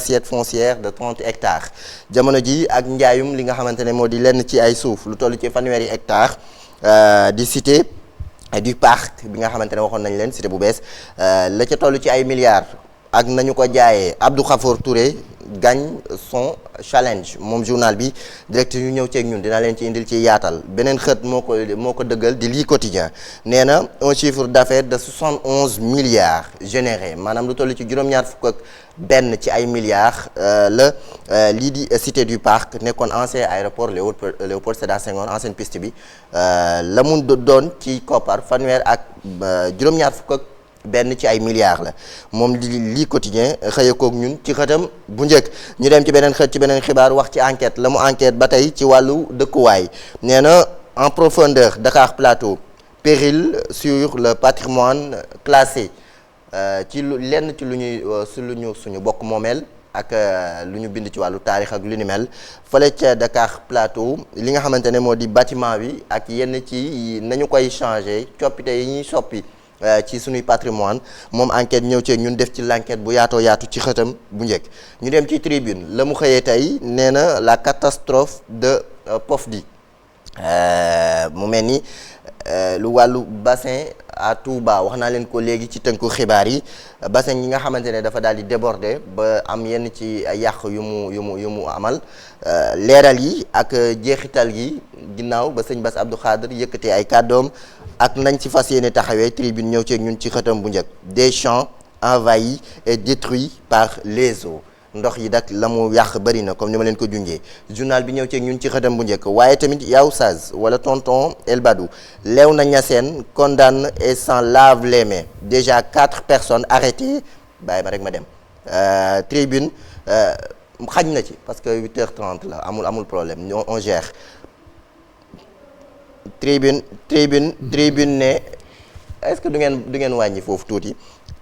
assiette foncière de 30 hectares jamono ji ak njaayum li nga xamante ne moo di lenn ci ay suuf lu toll ci fanweeri hectares di cité du parc bi nga xamante ne waxoon nañ leen cité bu bees la ca toll ci ay milliards ak nañu ko jaayee Abdou Khafour Touré gagne son challenge moom journal bi direct ñu ñëw ceeg ñun dinaa leen ci indil ci yaatal beneen xët moo ko dëggal di lii quotidien nee na un chiffre d'affaires de 71 milliards généré maanaam lu toll ci juróom-ñaar fukk ak benn ci ay milliards lii di cité du parc nekkoon ancien aéroport Léopold Sédar Senghor ancienne piste bi la mun doon ci koppar fanweer ak juróom-ñaar fukk ak benn ci ay milliards la moom lii quotidien xëye koog ñun ci xëtam bu njëkk ñu dem ci beneen xët ci beneen xibaar wax ci enquête la mu enquête ba tey ci wàllu dëkkuwaay nee na en profondeur Dakar Plateau péril sur le patrimoine classé ci lenn ci lu ñuy suñu bokk moomeel ak lu ñu bind ci wàllu taarix ak lu ni mel fële ca Dakar Plateau li nga xamante ne moo di bâtiment bi ak yenn ci nañu koy changé coppite yi ñuy soppi ci suñuy patrimoine moom enquête ñëw ci ñun def ci l'enquête bu yaatoo yaatu ci xëtam bu njëkk ñu dem ci tribune la mu xëyee tey nee na la catastrophe de Pofdy mu mel ni lu wàllu bassin à Touba wax naa leen ko léegi ci tënku xibaar yi bassin yi nga xamante ne dafa daal di déborder ba am yenn ci yàq yu mu amal leeral yi ak jeexital gi ginnaaw ba sëñ Bass Abdou Khadre yëkkatee ay kàddoom ak nañ ci fas yéene taxawee tribune ñëw ci ñun ci xëtam bu njëkk des champs envahis et détruits par les eaux ndox yi dak la mu yàq bëri na comme ni ma leen ko junjee journal bi ñëw ci ñun ci xëtam bu njëkk waaye tamit Yaw Saz wala tonton El Badou Léona Niassène condamne et s'en lave les mains déjà 4 personnes arrêtées bàyyi ma rek ma dem tribune xañ na ci parce que 8h30 la amul problème on gère tribune ne est-ce que du ngeen wàññi foofu tuuti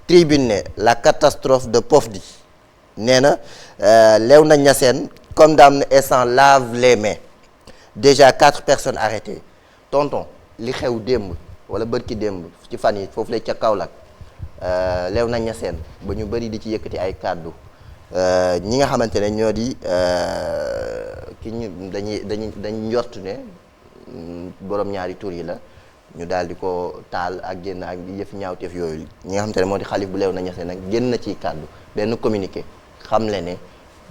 tribune ne la catastrophe de Pofdy nee na Léona Niassène condamne et s'en lave les mains déjà 4 personnes arrêtées tonton li xew démb wala bërki démb ci fan yi foofu lay ca Kaolack Léona Niassène ba ñu bëri di ci yëkkati ay kàddu ñi nga xamante ne ñoo di ki ñu dañuy njort ne borom ñaari tur yi la ñu daal di ko taal ak génn ak yëf ñaawteef yooyu ñi nga xamante ne moo di xalif bu Léona Niassène nag génn na ciy kàddu benn communiqué xam le ne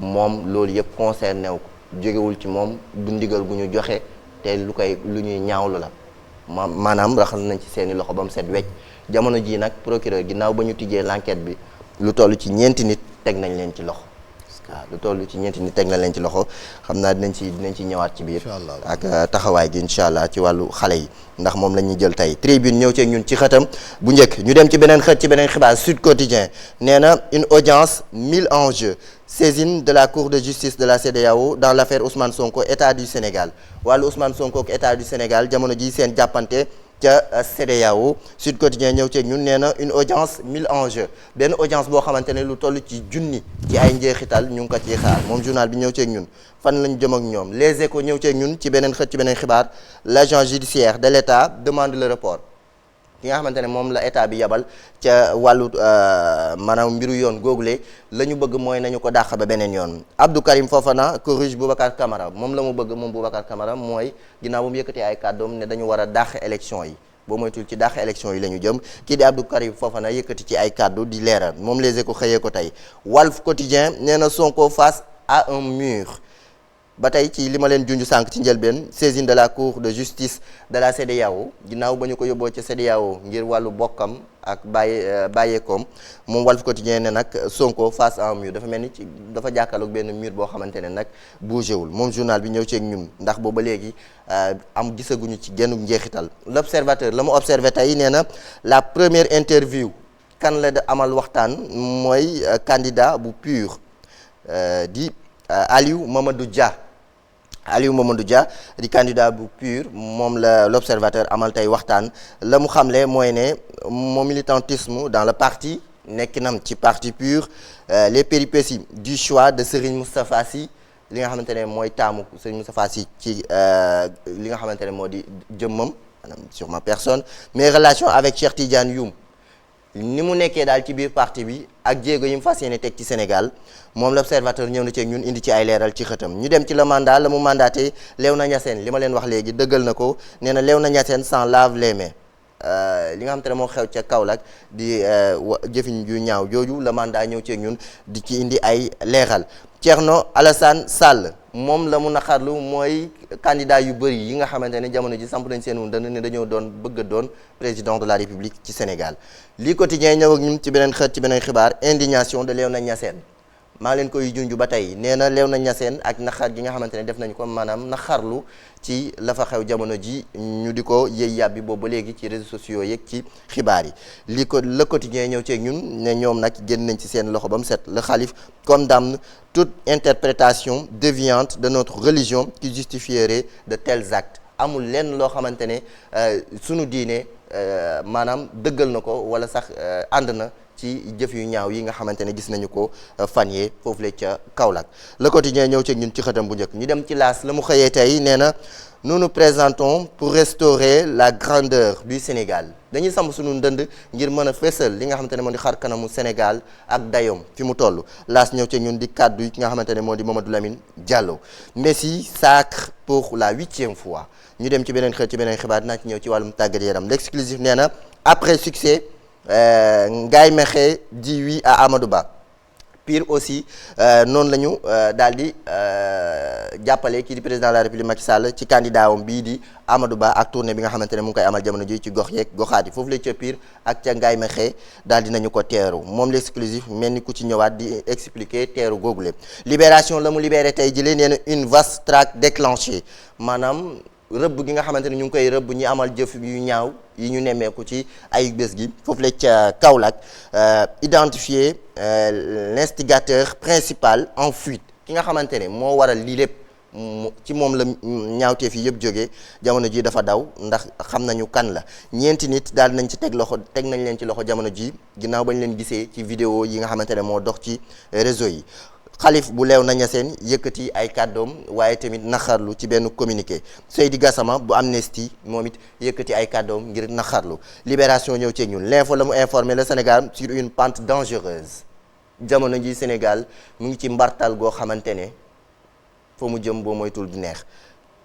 moom loolu yëpp concerné wu ko jógewul ci moom du ndigal gu ñu joxe te lu ñuy ñaawlu la maanaam raxal nañ ci seeni loxo ba mu set wecc jamono ji nag procureur ginnaaw ba ñu tijjee l'enquête bi lu toll ci ñeenti nit teg nañ leen ci loxo waaw lu toll ci ñeenti nit teg nañ leen ci loxo xam naa dinañ ci ñëwaat ci biir ak taxawaay gi incha allah ci wàllu xale yi ndax moom la ñuy jël tey tribune ñëw ci ñun ci xëtam bu njëkk ñu dem ci beneen xët ci beneen xibaar Sud Quotidien nee na une audience 1000 enjeux saisine de la cour de justice de la CEDEAO dans l'affaire Ousmane Sonko état du Sénégal wàllu Ousmane Sonko ak état du Sénégal jamono ji seen jàppante ca CEDEAO Sud Quotidien ñëw ci ñun nee na une audience 1000 enjeux benn audience boo xamante ne lu toll ci junni ci ay njeexital ñu ngi ko ciy xaar moom journal bi ñëw ci ñun fan lañ jëm ak ñoom Les Échos ñëw ci ñun ci beneen xët ci beneen xibaar l'agent judiciaire de l'État demande le report ki nga xamante ne moom la état bi yabal ca wàllu maanaam mbiru yoon googule la ñu bëgg mooy nañu ko dàq ba beneen yoon Abdou Karim Fofana corrige Boubacar Camara moom la mu bëgg moom Boubacar Camara mooy ginnaaw ba mu yëkkatee ay kàddoom ne dañu war a dàq élection yi boo moytul ci dàq élection yi la ñu jëm kii di Abdou Karim Fofana yëkkati ci ay kàddu di leeral moom Les Échos xëyee ko tey Walf Quotidien nee na Sonko face à un mur ba tey ci li ma leen junj sànq ci njëlbeen saisine de la cour de justice de la CEDEAO ginnaaw ba ñu ko yóbboo ca CEDEAO ngir wàllu bokkam ak bàyyeekoom moom Walf Quotidien ne nag Sonko face à un mur dafa mel ni ci dafa jàkkaarloog benn mur boo xamante ne nag bougé wul moom journal bi ñëw ci ak ñun ndax booba léegi gisaguñu ci genn njeexital l'observateur la mu observé tey nee na la première interview kan la da amal waxtaan mooy candidat bu PUR di Aliou Mamadou Dia di candidat bu PUR moom la l'observateur amal tey waxtaan la mu xamle mooy ne mon militantisme dans le parti nekkinam ci parti PUR les péripéties du choix de Serigne Moustapha Sy li nga xamante ne mooy taamu Serigne Moustapha Sy ci li nga xamante ne moo di jëmmam maanaam sur ma personne mes relations avec Cheikh Tidiane Youm ni mu nekkee daal ci biir parti bi ak jéego yi mu fas yéene teg ci Sénégal moom l'observateur ñëw na ci ñun indi ci ay leeral ci xëtam. ñu dem ci le mandat la mu mandaté Léona Niassène li ma leen wax léegi dëggal na ko nee na Léona Niassène s'en lave les mains. li nga xam te ne moo xew ca Kaolack di jëfiñ ju ñaaw jooju la mandat ñëw ci ñun di ci indi ay leeral. Thierno Alassane Sall moom la mu naqarlu mooy candidat yu bëri yi nga xamante ne jamono ji samp nañ seen wu dana ne dañoo doon bëgg a doon président de la République ci Sénégal. lii quotidien ñëw ak ñun ci beneen xët ci beneen xibaar indignation de Léona Niassène maa leen koy junj ba tey nee na Léona Niassène ak naqar gi nga xamante ne def nañu ko maanaam naqarlu ci la fa xew jamono ji ñu di ko yëy yàbbi boobu ba léegi ci réseaux sociaux yeeg ci xibaar yi. lii ko le quotidien ñëw ceeg ñun ne ñoom nag génn nañ ci seen loxo ba mu set. le xalif condamne toute interprétation déviante de notre religion qui justifierait de tels actes. amul lenn loo xamante ne sunu diine maanaam dëggal na ko wala sax ànd na ci jëf yu ñaaw yi nga xamante ne gis nañu ko fan yee foofu la ca Kaolack. le quotidien ñëw ci ñun ci xëtam bu njëkk ñu dem ci laas la mu xëyee tey nee na nous nous présentons pour restaurer la grandeur du Sénégal. dañuy samp suñu ndënd ngir mën a fésal li nga xamante ne moo di xar kanamu Sénégal ak dayoom fi mu toll. laas ñëw ci ñun di kàddu yi ki nga xamante ne moo di Mamadou Lamine Diallo. Messi sacre pour la 8e fois. ñu dem ci beneen xët ci beneen xibaar dinaa ci ñëw ci wàllum tàggat yaram. l'exclusif nee na après succès Ngaye Mékhé dit oui à Amadou Ba. Pire aussi noonu la ñu daal di jàppale kii di président de la République Macky Sall ci candidat wam bii di Amadou Ba ak tournée bi nga xamante ne mu ngi koy amal jamono ji ci gox yeeg goxaat yi foofu la ca Pire ak ca Ngaye Mékhé daal di nañu ko teeru moom l'exclusif mel ni ku ci ñëwaat di expliquer teeru googule. Libération la mu libéré tey jëlee nee na une vaste traque déclenchée maanaam. rëbb gi nga xamante ne ñu ngi koy rëbb ñi amal jëf yu ñaaw yi ñu nemmeeku ci ay bés gi foofu la ca Kaolack identifier l'instigateur principal en fuite ki nga xamante ne moo waral lii lépp ci moom la ñaawteef yi yëpp jógee jamono ji dafa daw ndax xam nañu kan la ñeenti nit daal nañ ci teg nañ leen ci loxo jamono ji ginnaaw bañ leen gisee ci vidéo yi nga xamante ne moo dox ci réseau yi. xalif bu Léona Niassène yëkkati ay kàddoom waaye tamit naxarlu ci benn communiqué. Seydi Gassama bu Amnesty moom it yëkkati ay kàddoom ngir naxarlu. Libération ñëw ceeg ñun l'info la mu informé le Sénégal sur une pente dangereuse jamono ji Sénégal mu ngi ci mbartal goo xamante ne fa mu jëm boo moytul du neex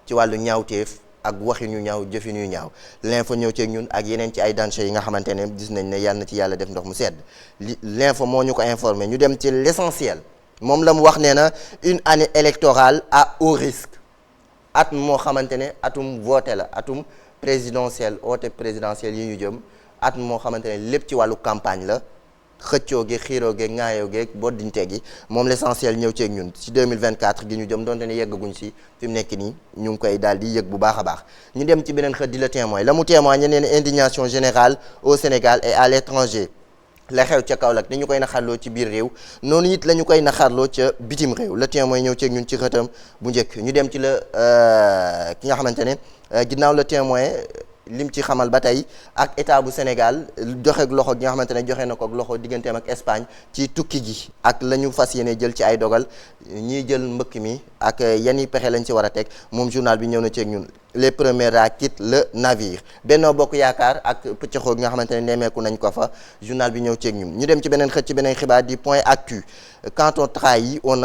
ci wàllu ñaawteef ak waxin yu ñaaw jëfin yu ñaaw. l'info ñëw ceeg ñun ak yeneen ci ay danger yi nga xamante ne gis nañ ne yàlla na ci yàlla def ndox mu sedd l'info moo ñu ko informé ñu dem ci l'essentiel. moom la mu wax nee na une année électorale à haut risque at moo xamante ne atum voté la atum présidentiel oote présidentiel yi ñu jëm at moo xamante ne lépp ci wàllu campagne la xëccoo gi xiiroo gi ŋaayoo gi boddinte gi moom l'essentiel ñëw ceeg ñun ci 2024 gi ñu jëm donte ne yeggaguñ si fi mu nekk nii ñu ngi koy daal di yëg bu baax a baax. ñu dem ci beneen xët di le témoin la mu témoigné nee na indignation générale au Sénégal et à l'étranger. la xew ca Kaolack ni ñu koy naxarloo ci biir réew noonu it la ñu koy naxarloo ca bitim réew le témoin mooy ñëw ceeg ñun ci xëtam bu njëkk ñu dem ci la ki nga xamante ne ginnaaw le témoin lim ci xamal ba tey ak état bu Sénégal joxe loxo gi nga xamante ne joxe na ko loxo digganteem ak Espagne ci tukki gi ak la ñu fas yéene jël ci ay dogal ñiy jël mbëkk mi ak yan i pexe lañ ci war a teg moom journal bi ñëw na ceeg ñun. les premiers rats quittent le navire Benno Bokk Yaakaar ak pëccëxoo gi nga xamante ne nemeeku nañ ko fa journal bi ñëw ceeg ñun ñu dem ci beneen xët ci beneen xibaar di point actu quand on trahit on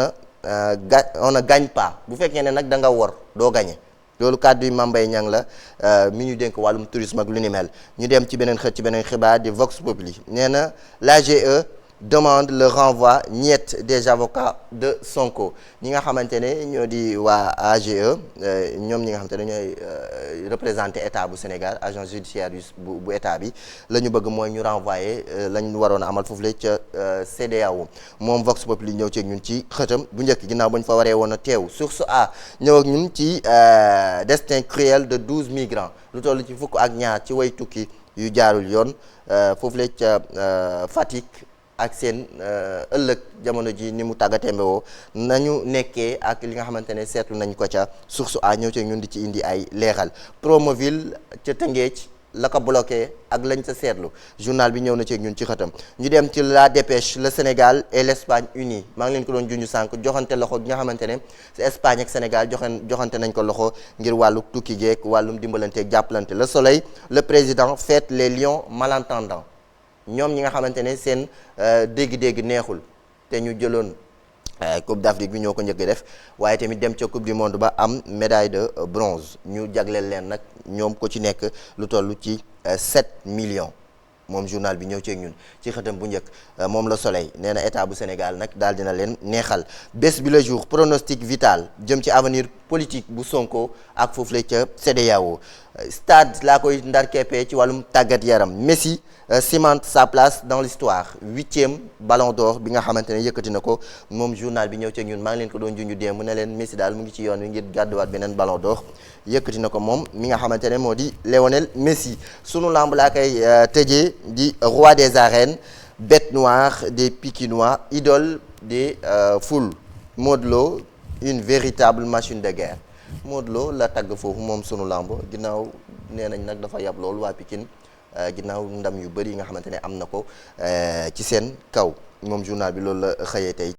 ne gagne pas bu fekkee ne nag da nga wor doo gagné loolu kàddu yi Mame Mbaye Niang la mi ñu dénk wàllum tourisme ak lu ni mel ñu dem ci beneen xët ci beneen xibaar di Vox Populi nee na l'AGE demande le renvoi niet des avocats de Sonko ñi nga xamante ne ñoo di waa AGE ñoom ñi nga xamante ne ñooy représenté état bu Sénégal agence judiciaire bu état bi la ñu bëgg mooy ñu renvoyer lañ waroon a amal foofu la ca CEDEAO moom Vox Populi ñëw ci ñun ci xëtam bu njëkk ginnaaw ba ñu fa waree woon a teew source a ñëw ak ñun ci destin cruel de 12 migrants lu toll ci fukk ak ñaar ci way tukki yu jaarul yoon foofu la ca Fatick. ak seen ëllëg jamono ji ni mu tàggatémbewoo nañu nekkee ak li nga xamante ne seetlu nañ ko ca source a ñëw ci ñun di ci indi ay leeral Promoville ca Tëngéej la ko bloqué ak lañ sa seetlu journal bi ñëw na ci ñun ci xëtam ñu dem ci la dépêche le Sénégal et l'Espagne unis maa ngi leen ko doon junj sànq joxante loxo gi nga xamante ne Espagne ak Sénégal joxante nañ ko loxo ngir wàllu tukki geek wàllum dimbalanteeg jàppalante le Soleil le président fête les lions malentendants ñoom ñi nga xamante ne seen dégg-dégg neexul te ñu jëloon Coupe d'Afrique bi ñoo ko njëkk def waaye tamit dem ca Coupe du monde ba am médaille de bronze ñu jagleel leen nag ñoom ko ci nekk lu toll ci 7 millions. moom journal bi ñëw ceeg ñun ci xëtam bu njëkk moom la Soleil nee na état bu Sénégal nag daal dina leen neexal bés bi le jour pronostic vital jëm ci avenir politique bu Sonko ak foofu la ca CEDEAO stade laa koy ndar keppee ci wàllum tàggat yaram Messi cimente sa place dans l'histoire 8e ballon d'or bi nga xamante ne yëkkati na ko moom journal bi ñëw ceeg ñun maa ngi leen ko doon junju démb ne leen Messi daal mu ngi ci yoon wi ngir gàdduwaat beneen ballon d'or yëkkati na ko moom mi nga xamante ne moo di Lionel Messi sunu lamb laa koy tëjee di roi des arènes bête noire des Pikinois idole des foules Modou Lo une véritable machine de guerre Modou Lo la tagg foofu moom sunu lamb ginnaaw nee nañ nag dafa yab loolu waa Pikine ginnaaw ndam yu bëri yi nga xamante ne am na ko ci seen kaw moom journal bi loolu la xëyee tey